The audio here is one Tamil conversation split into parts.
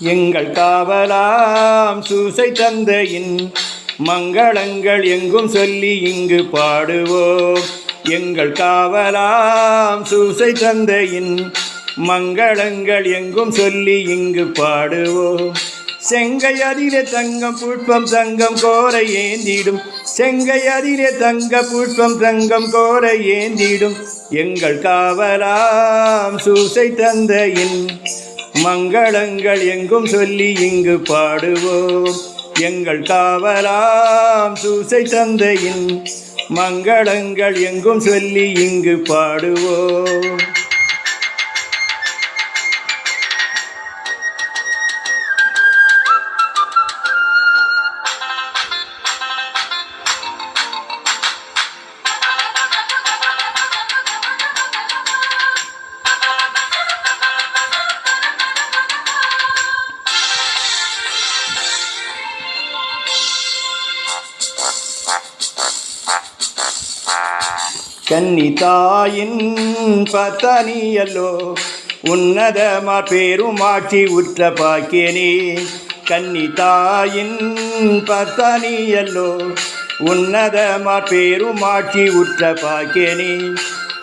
எங்கள் காவலாம் சூசை தந்தையின் மங்களங்கள் எங்கும் சொல்லி இங்கு பாடுவோம். எங்கள் காவலாம் சூசை தந்தையின் மங்களங்கள் எங்கும் சொல்லி இங்கு பாடுவோம். செங்கை அதிலே தங்கம் புஷ்பம் தங்கம் கோரை ஏந்திடும், செங்கை அதிலே தங்க புஷ்பம் தங்கம் கோரை ஏந்திடும். எங்கள் காவலாம் சூசை தந்தையின் மங்களங்கள் எங்கும் சொல்லி இங்கு பாடுவோம். எங்கள் காவலாம் சூசை தந்தையின் மங்களங்கள் எங்கும் சொல்லி இங்கு பாடுவோம். கன்னிதாயின் பத்தனியல்லோ உன்னதமா பேருமாட்சி உற்ற பாக்கியனே. கன்னிதாயின் பத்தனியல்லோ உன்னதமா பேருமாட்சி உற்ற பாக்கியனே.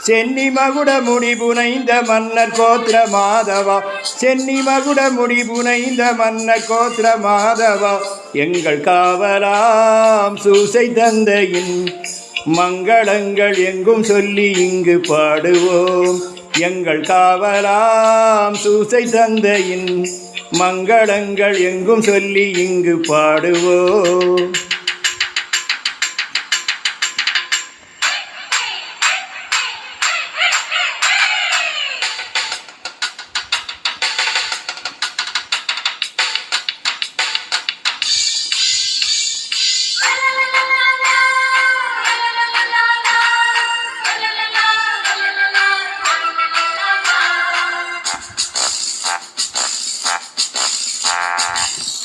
சென்னி மகுட முடிபுனைந்த மன்னர் கோத்திர மாதவா, சென்னி மகுட முடிபுனைந்த மன்னர் கோத்திர மாதவா. எங்கள் காவலாம் சூசை தந்தையின் மங்களங்கள் எங்கும் சொல்லி இங்கு பாடுவோம். எங்கள் காவலாம் சூசை தந்தையின் மங்களங்கள் எங்கும் சொல்லி இங்கு பாடுவோம்.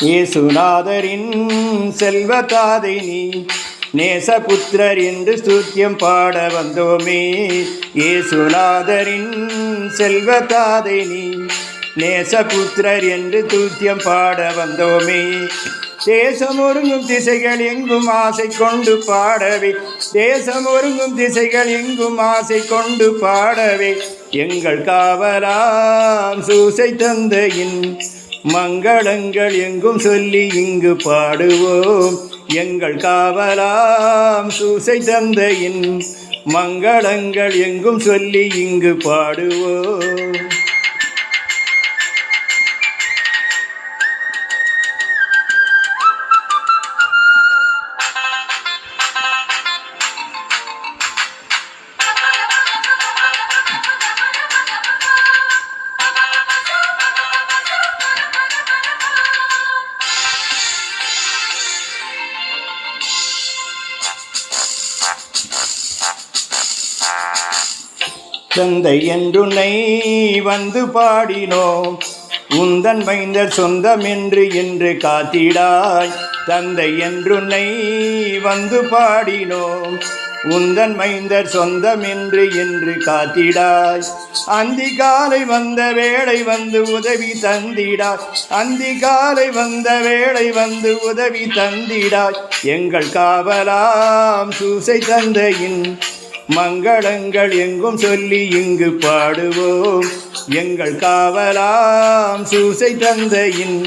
இயேசுநாதரின் செல்வதாதை நீ நேசபுத்திரர் என்று ஸ்துத்தியம் பாட வந்தோமே. இயேசுநாதரின் செல்வதாதை நீ நேசபுத்திரர் என்று ஸ்துத்தியம் பாட வந்தோமே. தேசம் ஒருங்கும் திசைகள் எங்கும் ஆசை கொண்டு பாடவே, தேசம் ஒருங்கும் திசைகள் எங்கும் ஆசை கொண்டு பாடவே. எங்கள் காவலாம் சூசை தந்தையின் மங்களங்கள் எங்கும் சொல்லி இங்கு பாடுவோம். எங்கள் காவலாம் சூசை தந்தையின் மங்களங்கள் எங்கும் சொல்லி இங்கு பாடுவோம். தந்தை என்றுன்னை வந்து பாடினோம், உந்தன் மைந்தர் சொந்தம் என்று காத்திடாய். தந்தை என்றுன்னை வந்து பாடினோம், உந்தன் மைந்தர் சொந்தம் என்று காத்திடாய். அந்தி காலை வந்த வேளை வந்து உதவி தந்திடாய், அந்தி காலை வந்த வேளை வந்து உதவி தந்திடாய். எங்கள் காவலாம் சூசை தந்தையின் மங்களங்கள் எங்கும் சொல்லி இங்கு பாடுவோம். எங்கள் காவலாம் சூசை தந்தையின்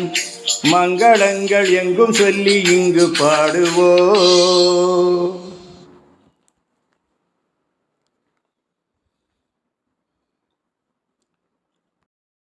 மங்களங்கள் எங்கும் சொல்லி இங்கு பாடுவோம்.